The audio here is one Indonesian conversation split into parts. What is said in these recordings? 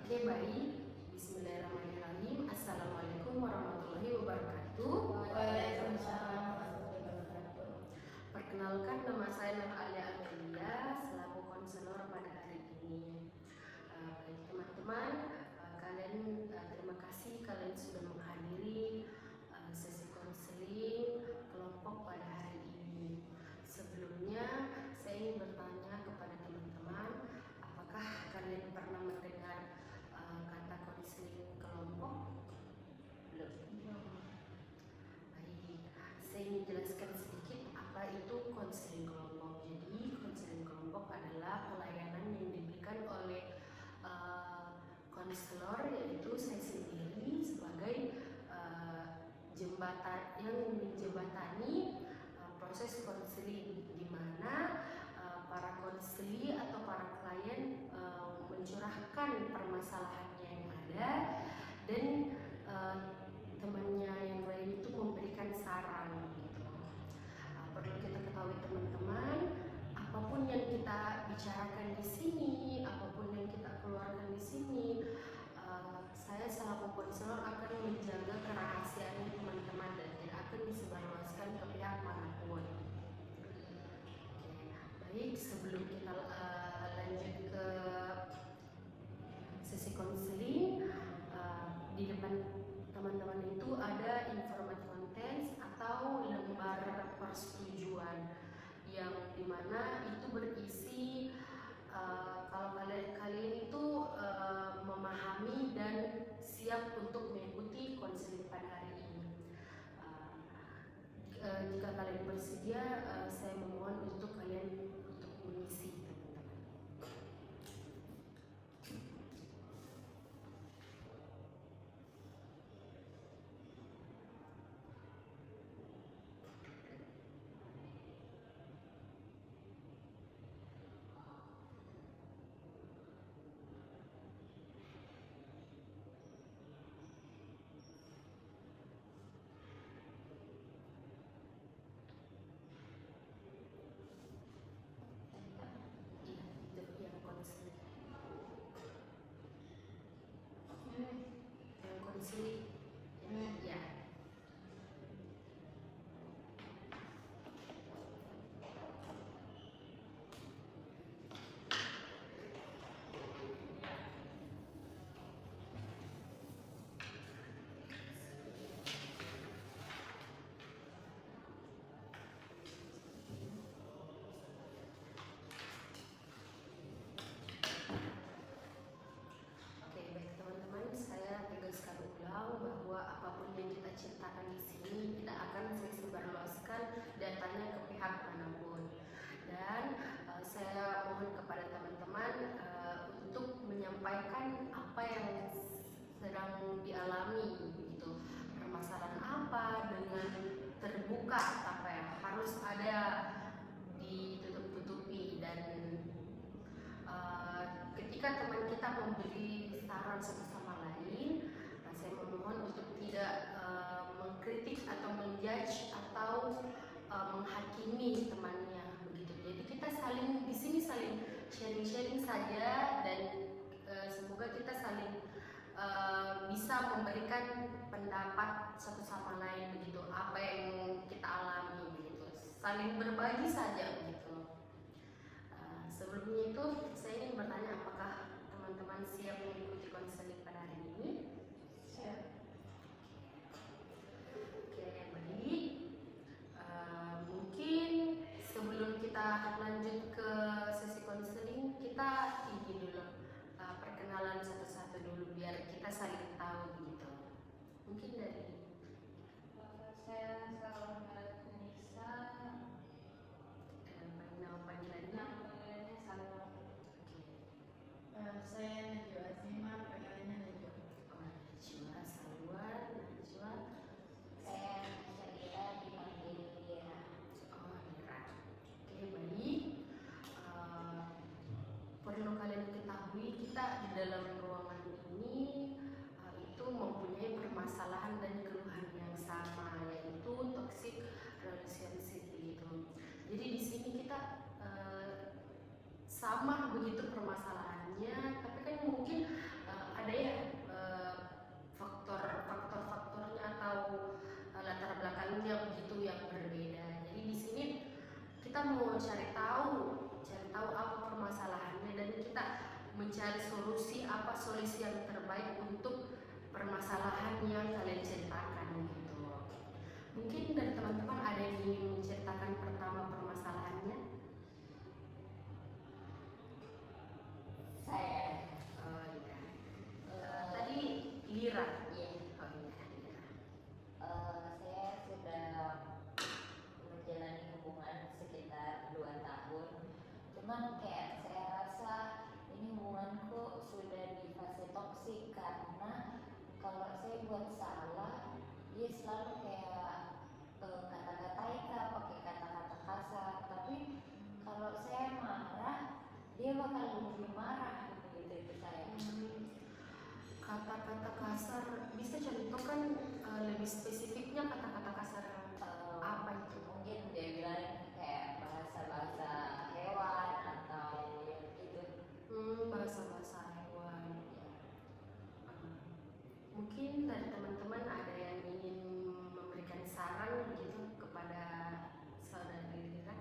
Oke, baik. Bismillahirrahmanirrahim. Assalamualaikum warahmatullahi wabarakatuh. Waalaikumsalam warahmatullahi wabarakatuh. Perkenalkan, nama saya Nur Alia Amelia selaku konselor pada hari ini. Baik teman-teman, terima kasih kalian sudah menghadiri sesi konseling kelompok pada hari ini. Sebelumnya, saya ingin bertanya kepada teman-teman, apakah kalian pernah mendengar kata konseling kelompok? Belum. Baik, saya ingin jelaskan sedikit apa itu konseling kelompok. Jadi, konseling kelompok adalah pelayanan yang diberikan oleh konselor, yaitu saya sendiri sebagai jembatan yang menjembatani proses konseling, di mana para konseli atau para klien mencurahkan permasalahannya yang ada, dan temannya yang lain itu memberikan saran gitu. Perlu kita ketahui teman-teman, apapun yang kita bicarakan di sini, apapun yang kita keluarkan di sini, saya selaku konselor akan menjaga kerahasiaan teman-teman dan tidak akan disebarluaskan ke pihak manapun. Baik, sebelum kita lanjut ke sesi konseling, di depan teman-teman itu ada informasi konten atau lembar persetujuan yang dimana itu berisi kalau kalian itu memahami dan siap untuk mengikuti konseling pada hari ini. Jika kalian bersedia, saya memohon untuk kalian untuk mengisi, teman-teman. Konseling. Ya. Oke, baik teman-teman, saya tegaskan ulang bahwa apapun yang kita ceritakan di sini tidak akan saya sebarluaskan datanya ke pihak manapun. Dan saya mohon kepada teman-teman untuk menyampaikan apa yang sedang dialami, gitu. Permasalahan apa dengan terbuka, apa ya, harus ada ditutup-tutupi. Dan ketika teman kita memberi saran satu sama lain, saya memohon untuk tidak mengkritik atau menjudge atau menghakimi temannya, begitu. Jadi kita saling di sini saling sharing-sharing saja, dan semoga kita saling bisa memberikan pendapat satu sama lain, begitu. Apa yang kita alami, begitu. Saling berbagi saja, begitu. Sebelumnya itu saya ingin bertanya, apakah teman-teman siap mengikuti konseling pada hari ini? Siap. Oke, baik. Mungkin sebelum kita lanjut ke sesi konseling, kita ini dulu perkenalan satu-satu dulu biar kita saling tahu, begitu. Mungkin dari Saya Salma Nisa. nama panggilannya. Nama panggilannya Salma. Oke. Saya Najwa Azimah, panggilannya Najwa. Najwa, Salwa, Najwa. Saya Syakira dipanggil Dira. Mira. Oke, baik. Perlu kalian ketahui, kita di dalam ruangan ini itu mempunyai permasalahan dan keluhan yang sama, yaitu toxic relationship gitu. Jadi di sini kita sama begitu permasalahannya, tapi kan mungkin mencari solusi yang terbaik untuk permasalahan yang kalian ceritakan gitu. Mungkin dari teman-teman ada yang ingin menceritakan pertama permasalahannya? Saya Oh iya. Tadi Lira. iya, Oh iya, Lira. saya sudah menjalani hubungan sekitar 2 tahun. Cuman kayak saya rasa ini hubunganku sudah di fase toksik karena kalau saya buat salah, dia selalu kayak kata-katain Kak, pakai kata-kata kasar. Tapi kalau saya marah, dia bakal lebih marah gitu ke saya. Kata-kata kasar, bisa contohkan lebih spesifiknya kata-kata kasar apa itu? Mungkin dia bilang kayak bahasa-bahasa hewan atau gitu. Bahasa-bahasa hewan. Mungkin dari teman-teman ada yang ingin memberikan saran begitu kepada saudari Lira?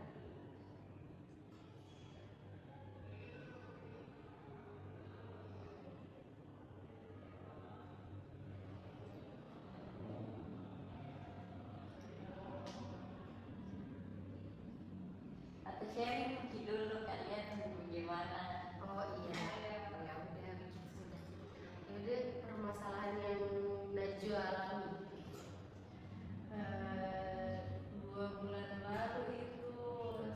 Atau sharing mungkin dulu kalian bagaimana? Oh iya, ya udah begitu sudah. Ya udah, permasalahan yang Najwa alami. 2 bulan lalu itu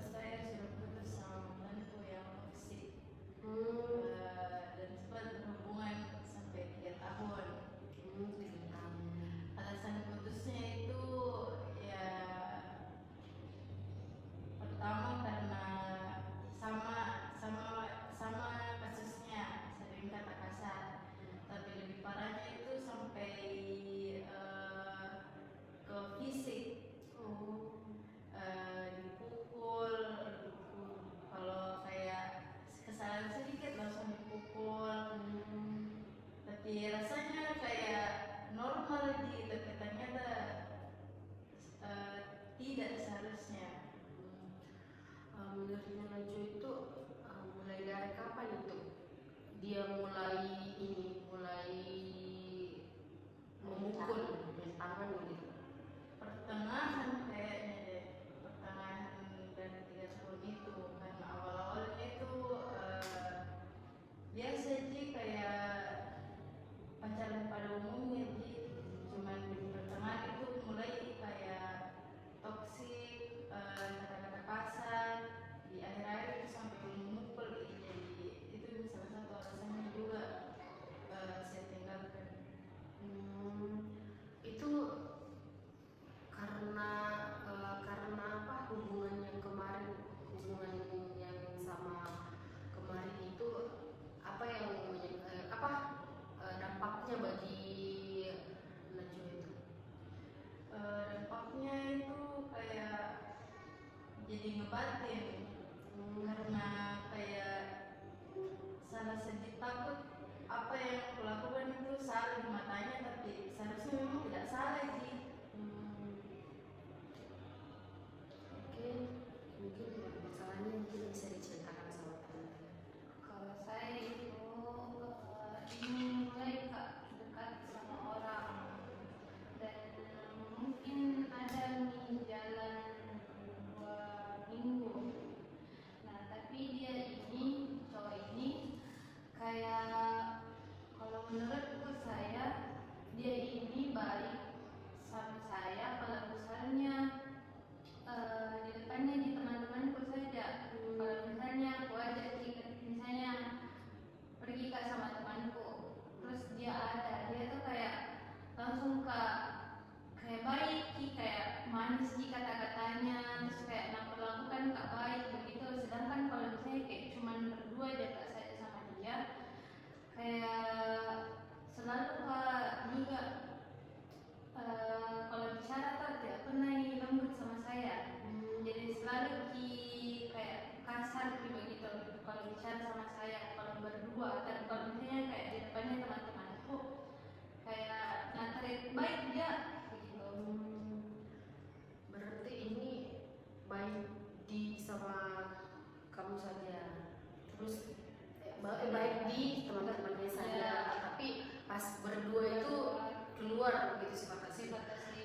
saya sudah putus sama temanku yang toksik. Dan sempat berhubungan sampai 3 tahun. 3 tahun. Alasan putusnya itu ya pertama karena sama kasusnya, sering kata kasar. Tapi lebih parahnya itu sampai ke fisik. Dipukul. Kalau kayak kesalahan sedikit langsung dipukul. Tapi rasanya kayak normal gitu, tapi ternyata tidak seharusnya. Menurutnya Najwa itu mulai dari kapan itu dia mulai memukul tangan gitu? Pertengahan kayaknya deh, pertengahan dari 3 tahun itu. Karena awal-awalnya itu biasa sih kayak pacaran pada umumnya sih. Cuman di pertengahan itu mulai kayak toksik, kata-kata kasar. Di akhir-akhir itu sampai memukul. Jadi itu salah satu alasannya juga saya tinggalkan. Itu karena apa, hubungan yang sama kemarin itu apa yang dampaknya bagi Najwa itu? Dampaknya itu kayak jadi ngebatin. Karena kayak salah sedikit takut apa yang aku lakukan itu salah di matanya, tapi seharusnya memang tidak salah sih. Oke, mungkin masalahnya mungkin bisa diceritakan sama teman-teman. Kalau saya itu ingin mulai Kak dekat sama orang, dan mungkin ada nih jalan 2 minggu. Nah tapi dia ini, cowok ini kayak, kalau menurutku saya, dia ini baik sama saya kalau misalnya di depannya di teman-temanku saja. Kalau misalnya aku ajak misalnya pergi Kak sama temanku, terus dia tuh kayak langsung kayak baik kayak manis kata-katanya, terus kayak memperlakukan Kak baik begitu. Sedangkan kalau misalnya kayak cuman berdua aja Kak saya sama dia, kayak selalu Kak juga kalau bicara tuh tidak pernah teman-temannya saja, Ya. tapi pas berdua itu keluar gitu sifat aslinya.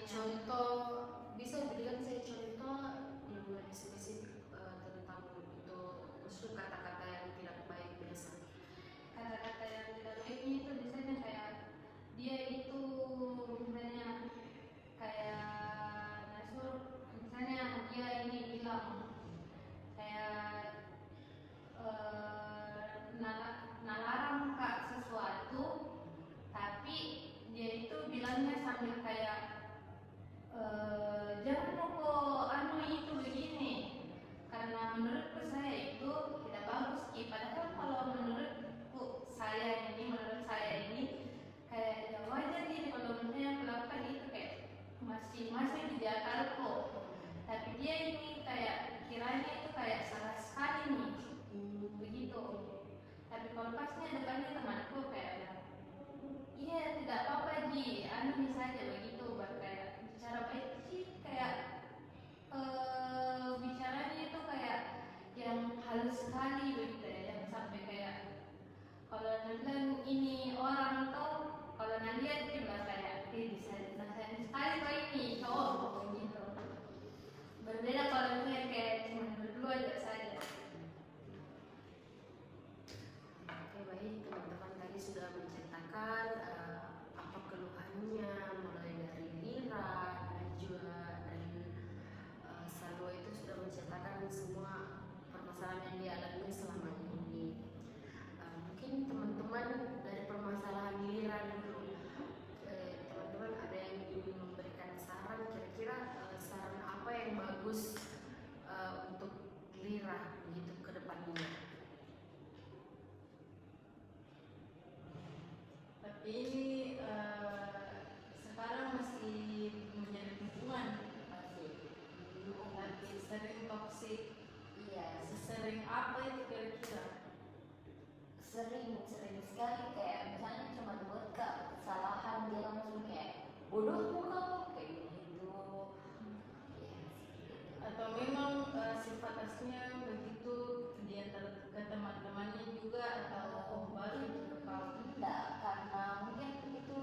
Contoh bisa berikan saya contoh yang lebih spesifik tentang untuk usul kata-kata yang tidak baik biasa. Kata-kata yang tidak baiknya itu biasanya kayak dia itu misalnya kayak Nasur, misalnya dia ini bilang kayak nalarang kak sesuatu, tapi dia itu bilangnya sambil kayak jangan kok anu itu begini, karena menurutku saya itu tidak bagus. Padahal kalau menurut saya ini kayak ya wajar nih kalau misalnya aku lakukan itu kayak masih di akalku, tapi dia ini kayak kiranya itu kayak salah sekali nih begitu. Tapi kalau pasnya depannya temanku kayak iya tidak apa-apa Ji, anu saja begitu, baru kayak bicara baik sih, kayak bicaranya itu kayak yang halus sekali begitu ya, yang sampai kayak kalau bilang ini orang tuh kalau lihat dia bilang kayak bisa dinasehatin sekali kok ini cowok begitu. Berbeda kalau misalnya kayak cuma berdua aja saja. Oke, baik, teman-teman tadi sudah menceritakan apa keluhannya, mulai dari Lira, Najwa, dan Salwa itu sudah menceritakan semua permasalahan yang dialami selama ini. Mungkin teman-teman dari permasalahan Lira dulu, teman-teman ada yang ingin memberikan saran, kira-kira saran apa yang bagus untuk Lira begitu ke depannya? Tapi ini sekarang masih menjadi hubungan, tapi sering toksik. Iya, Sesering apa itu kira-kira? sering sekali, kayak misalnya cuma buat kesalahan dia langsung kayak bodoh kamu kayak gitu. Atau memang sifat aslinya begitu di antara ke teman-temannya juga, atau baru ke kamu? Enggak, karena mungkin itu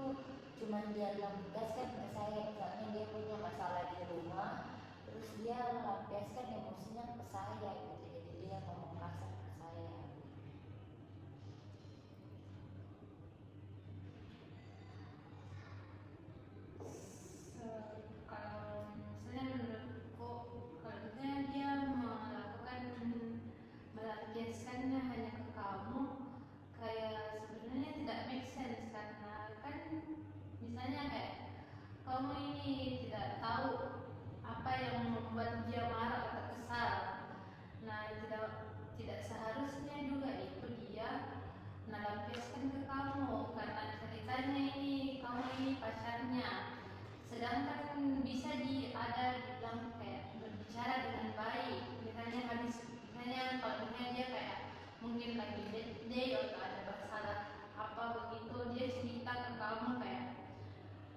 cuma dia melampiaskan ke saya, misalnya dia punya masalah di rumah, terus dia melampiaskan emosinya ke saya gitu, jadi dia ngomong kasar ke saya. Kalau misalnya menurutku, kalau misalnya dia melakukan melampiaskannya hanya ke kamu, kayak sebenarnya tidak make sense, karena kan misalnya kayak kamu ini tidak tahu apa yang membuat dia marah atau kesal. Nah, tidak seharusnya juga itu dia melampiaskan ke kamu, karena ceritanya ini kamu ini pacarnya. Sedangkan bisa ada bilang kayak berbicara dengan baik, misalnya kalau misalnya dia kayak mungkin lagi bad day atau ada masalah apa begitu, dia cerita ke kamu kayak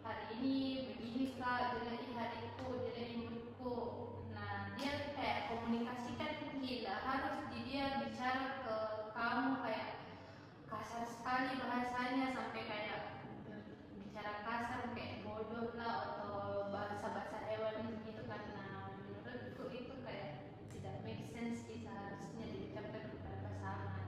hari ini begini kak, jelek hariku, jelek moodku. Nah, dia kayak komunikasikan, tidak harus dia bicara ke kamu kayak kasar sekali bahasanya, sampai kayak bicara kasar kayak bodoh lah atau bahasa-bahasa hewan gitu, karena menurutku itu kayak tidak make sense sih, seharusnya diucapkan kepada pasangan.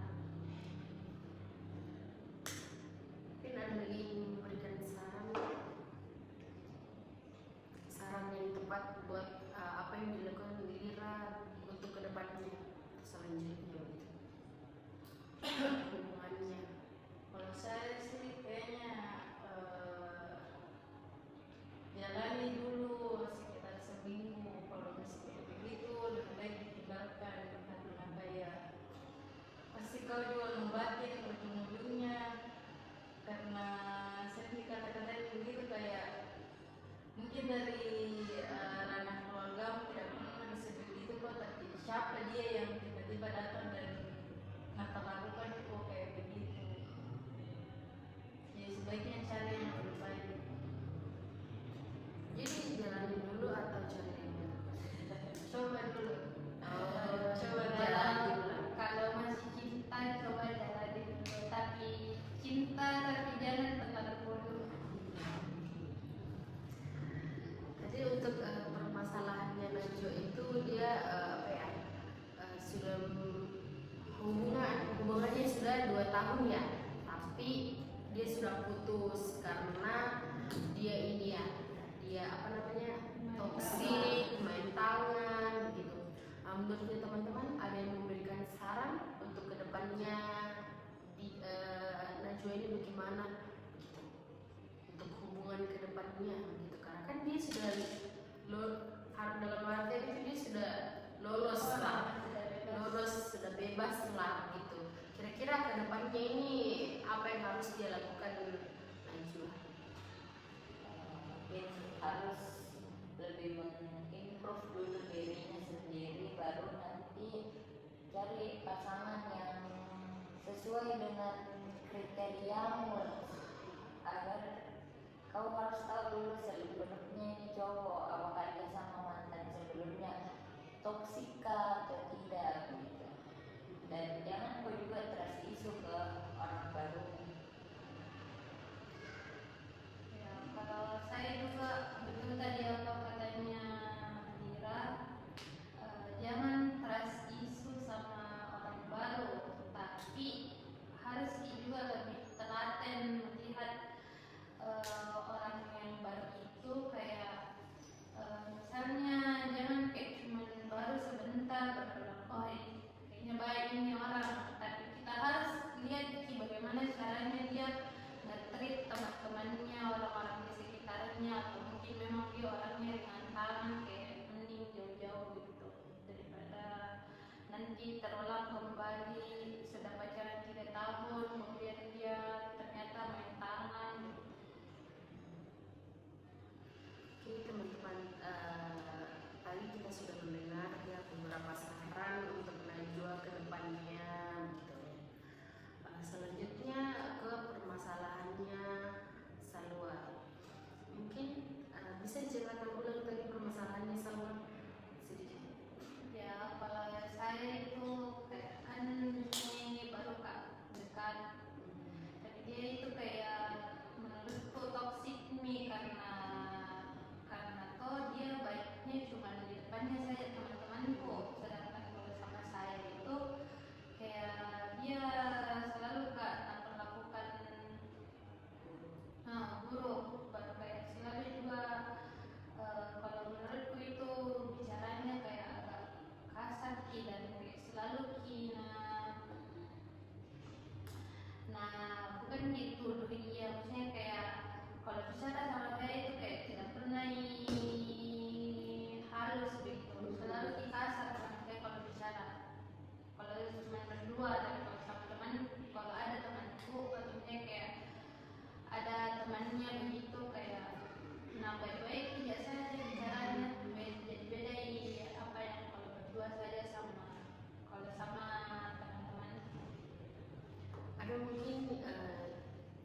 putus karena dia ini ya, dia apa namanya, toksik, main tangan gitu. Menurut teman-teman ada yang memberikan saran untuk kedepannya di Najwa ini bagaimana gitu, untuk hubungan kedepannya gitu, karena kan dia sudah dalam arti itu dia sudah lolos lah, sudah bebas lah gitu. Kira-kira kedepannya ini apa yang harus dia lakukan Najwa? Mungkin harus lebih mengimprove dulu dirinya sendiri, baru nanti cari pasangan yang sesuai dengan kriteriamu, agar kau harus tahu dulu sebelumnya ini cowok apakah dia sama mantan sebelumnya toksika atau tidak gitu. Dan jangan kau juga trust isu ke orang baru. Ya, kalau saya juga betul tadi apa katanya Dira, jangan trust isu sama orang baru, tapi harus juga lebih telaten melihat orang yang baru itu kayak misalnya jangan kayak cuman baru sebentar oh kayaknya baik ini orang, tapi kita harus lihat bagaimana caranya dia nge-treat teman-temannya, orang-orang di sekitarnya, atau mungkin memang dia orangnya ringan tangan, kayak mending jauh-jauh gitu daripada nanti terulang kembali sudah pacaran 3 tahun kemudian dia ternyata main tangan gitu. Oke teman-teman, tadi kita sudah mendengar ya beberapa saran untuk Najwa ke depannya gitu ya. Selanjutnya ke permasalahannya Salwa. Mungkin bisa diceritakan ulang tadi permasalahannya Salwa sedikit. Ya kalau saya itu kayak kan ini baru dekat, tapi dia itu kayak menurutku toksik nih karena toh dia baiknya cuma di depannya saja teman-temanku, sedangkan kalau sama saya itu kayak dia selalu memperlakukan buruk, kayak selalu juga kalau menurutku itu bicaranya kayak agak kasar dan kayak selalu nah bukan gitu dia, maksudnya kayak kalau bicara sama saya itu kayak tidak pernah halus begitu, selalu kasar sama saya kalau bicara, kalau cuma berdua. Dan kalau sama teman, kalau ada temanku maksudnya kayak ada temannya begitu kayak baik-baik biasa aja bicaranya, jadi beda apa yang kalau berdua saja sama kalau sama teman-teman. Ada mungkin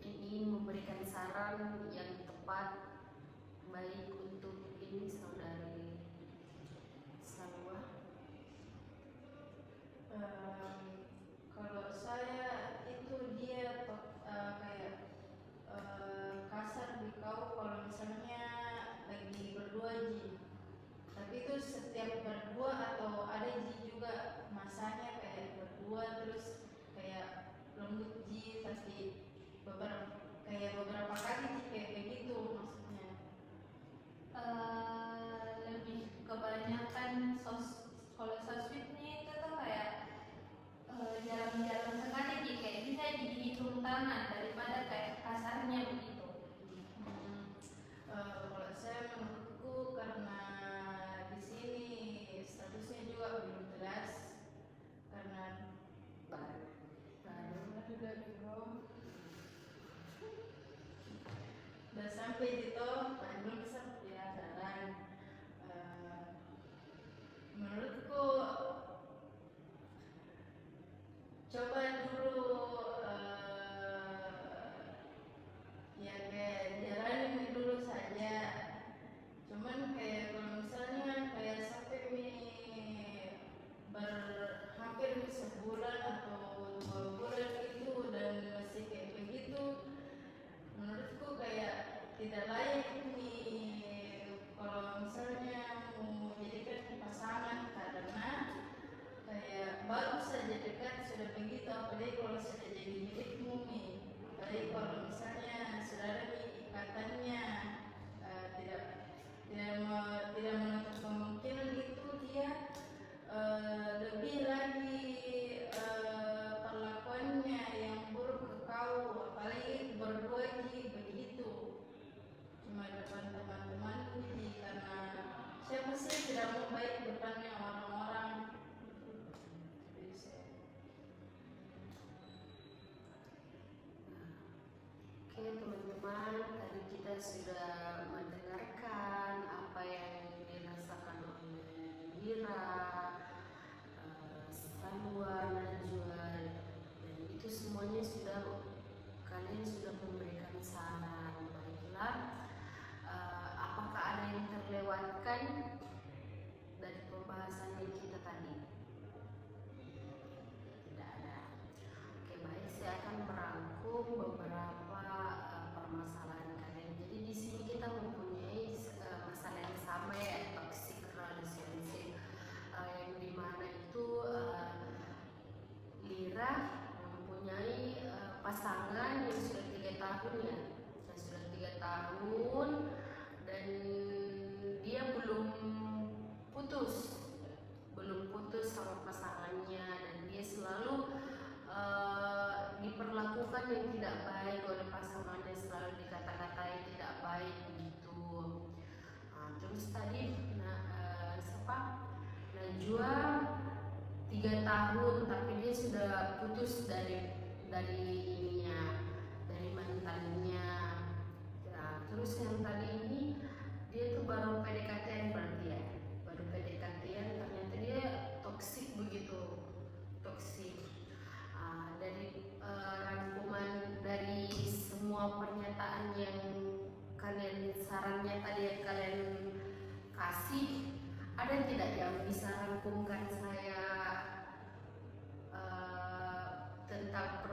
ingin memberikan saran yang tepat baik untuk ini saudari Salwa? Kalau saya itu dia kayak kasar di kau kalau misalnya lagi berdua ji, tapi itu setiap berdua atau ada ji juga masanya kayak berdua terus kayak lembut ji, tapi beberapa kali ji kayak begitu maksudnya. Lebih kebanyakan kalau sosmednya itu tuh kayak jarang-jarang sekali kayak bisa dihitung tangan daripada kayak kasarnya begitu. Kalau saya menurutku karena di sini statusnya juga belum jelas, karena Baru juga udah sampai di toh belum bisa ya jalan. Menurutku coba dulu ya kayak jalanin dulu saja. Cuman kayak kalau misalnya kayak sampai hampir sebulan atau 2 bulan itu dan masih kayak begitu, menurutku kayak tidak layak ini kita sudah mendengarkan apa yang dirasakan oleh Lira, Salwa, Najwa, dan itu semuanya kalian sudah memberikan saran. Baiklah, apakah ada yang terlewatkan dari pembahasan yang kita tadi? Tidak ada. Oke, baik, saya akan merangkum beberapa permasalahan kalian. Jadi di sini kita mempunyai masalah yang sama, ya, toxic relationship, yang dimana itu Lira mempunyai pasangan yang sudah 3 tahun, ya, yang sudah 3 tahun, dan dia belum putus sama pasangannya, dan dia selalu diperlakukan yang tidak baik oleh pasangannya, selalu dikata-katai tidak baik begitu. Terus tadi Najwa 3 tahun tapi dia sudah putus dari mantannya. Terus yang tadi ini dia tuh baru PDKT-an, berarti ya, baru PDKT-an, ternyata dia toksik begitu, toksik. Dari rangkuman dari semua pernyataan yang sarannya tadi yang kalian kasih, ada tidak yang bisa rangkumkan saya tentang